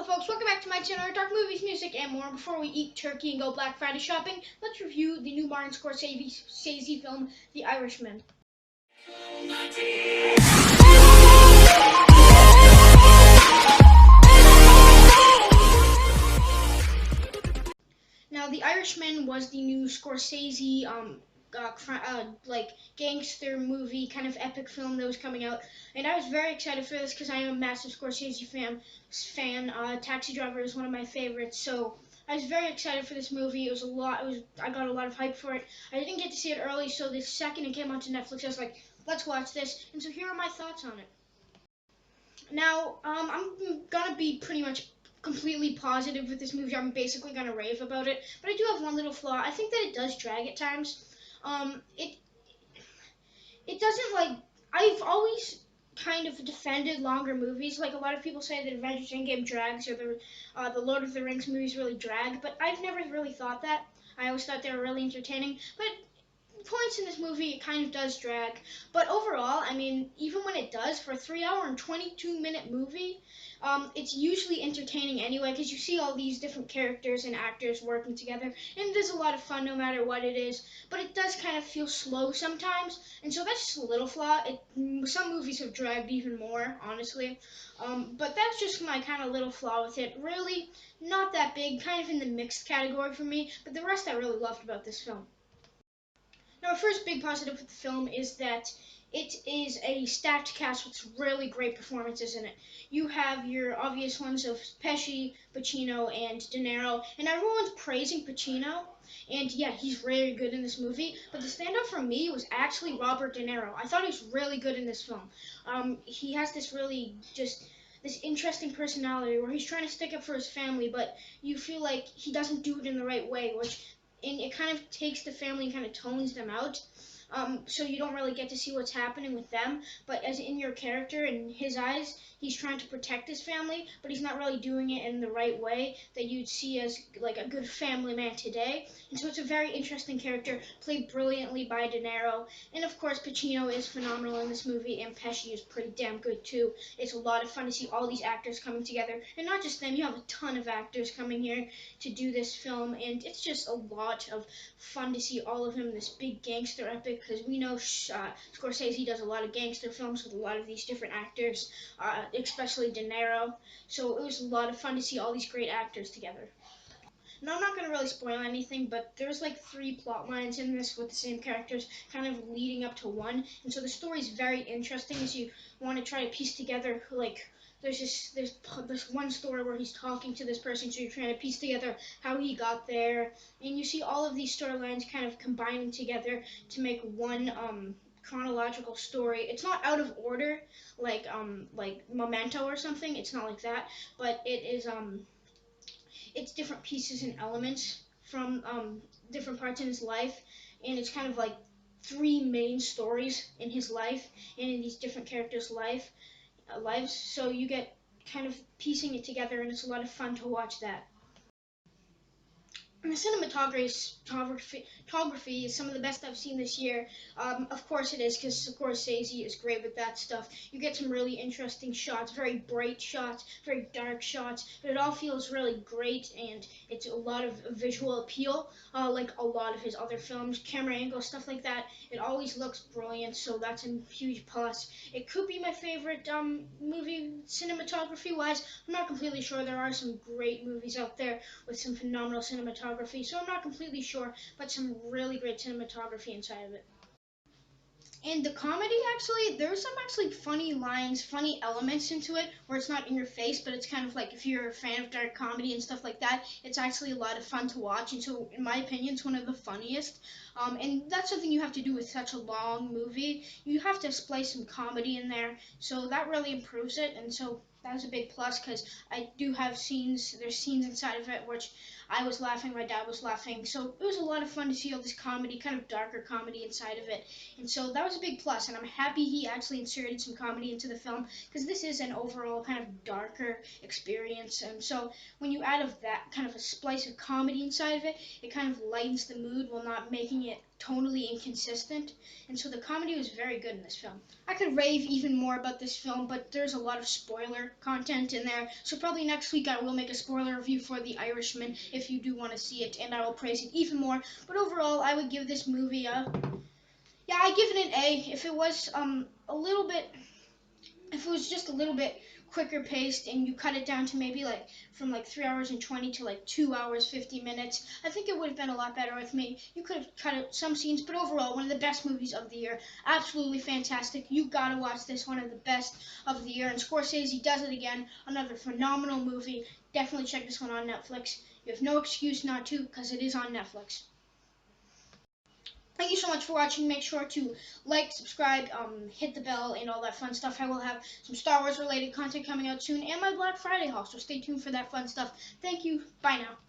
Hello folks, welcome back to my channel. We talk movies, music, and more. Before we eat turkey and go Black Friday shopping, let's review the new Martin Scorsese film, The Irishman. Now, The Irishman was the new Scorsese like gangster movie, kind of epic film that was coming out, and I was very excited for this because I am a massive Scorsese fan. Taxi Driver is one of my favorites, so I was very excited for this movie. I got a lot of hype for it. I didn't get to see it early, so the second it came onto Netflix, I was like, let's watch this. And so here are my thoughts on it. Now, I'm gonna be pretty much completely positive with this movie. I'm basically gonna rave about it, but I do have one little flaw. I think that it does drag at times. It doesn't like. I've always kind of defended longer movies. Like a lot of people say that Avengers Endgame drags, or the Lord of the Rings movies really drag, but I've never really thought that. I always thought they were really entertaining, but points in this movie it kind of does drag, but overall, I mean, even when it does, for a 3 hour and 22-minute movie, it's usually entertaining anyway, because you see all these different characters and actors working together, and it is a lot of fun no matter what it is, but it does kind of feel slow sometimes, and so that's just a little flaw. Some movies have dragged even more, honestly, but that's just my kind of little flaw with it. Really not that big, kind of in the mixed category for me, but the rest I really loved about this film. Now, our first big positive with the film is that it is a stacked cast with really great performances in it. You have your obvious ones of Pesci, Pacino, and De Niro, and everyone's praising Pacino, and yeah, he's really good in this movie, but the standout for me was actually Robert De Niro. I thought he was really good in this film. He has this really just this interesting personality where he's trying to stick up for his family, but you feel like he doesn't do it in the right way, and it kind of takes the family and kind of tones them out. So you don't really get to see what's happening with them, but as in your character, in his eyes, he's trying to protect his family, but he's not really doing it in the right way that you'd see as like a good family man today. And so it's a very interesting character, played brilliantly by De Niro. And of course, Pacino is phenomenal in this movie, and Pesci is pretty damn good too. It's a lot of fun to see all these actors coming together, and not just them. You have a ton of actors coming here to do this film, and it's just a lot of fun to see all of them in this big gangster epic, because we know Scorsese does a lot of gangster films with a lot of these different actors, especially De Niro. So it was a lot of fun to see all these great actors together. Now, I'm not going to really spoil anything, but there's like 3 plot lines in this with the same characters kind of leading up to one. And so the story is very interesting as you want to try to piece together, like, there's one story where he's talking to this person, so you're trying to piece together how he got there. And you see all of these storylines kind of combining together to make one chronological story. It's not out of order like Memento or something. It's not like that, but it's different pieces and elements from different parts in his life, and it's kind of like 3 main stories in his life and in these different characters' lives. So you get kind of piecing it together, and it's a lot of fun to watch that. And the cinematography is some of the best I've seen this year. Of course it is, because Scorsese is great with that stuff. You get some really interesting shots, very bright shots, very dark shots, but it all feels really great, and it's a lot of visual appeal, like a lot of his other films, camera angles, stuff like that. It always looks brilliant, so that's a huge plus. It could be my favorite movie cinematography-wise. I'm not completely sure. There are some great movies out there with some phenomenal cinematography, so I'm not completely sure, but some really great cinematography inside of it. And the comedy, actually, there's some actually funny lines, funny elements into it, where it's not in your face, but it's kind of like, if you're a fan of dark comedy and stuff like that, it's actually a lot of fun to watch, and so, in my opinion, it's one of the funniest. And that's something you have to do with such a long movie. You have to splice some comedy in there, so that really improves it, and so that was a big plus, because I do have there's scenes inside of it which I was laughing, my dad was laughing, so it was a lot of fun to see all this comedy, kind of darker comedy inside of it, and so that was a big plus, and I'm happy he actually inserted some comedy into the film, because this is an overall kind of darker experience, and so when you add of that kind of a splice of comedy inside of it, it kind of lightens the mood while not making it tonally inconsistent, and so the comedy was very good in this film. I could rave even more about this film, but there's a lot of spoiler content in there, so probably next week I will make a spoiler review for The Irishman if you do want to see it, and I will praise it even more. But overall, I would give this movie a, yeah, I give it an A. If it was a little bit, if it was just a little bit quicker paced and you cut it down to maybe like from like 3 hours and 20 to like 2 hours 50 minutes, I think it would have been a lot better with me. You could have cut out some scenes, but overall, one of the best movies of the year. Absolutely fantastic. You gotta watch this, one of the best of the year. And Scorsese does it again. Another phenomenal movie. Definitely check this one on Netflix. You have no excuse not to, because it is on Netflix. Thank you so much for watching. Make sure to like, subscribe, hit the bell, and all that fun stuff. I will have some Star Wars related content coming out soon, and my Black Friday haul, so stay tuned for that fun stuff. Thank you. Bye now.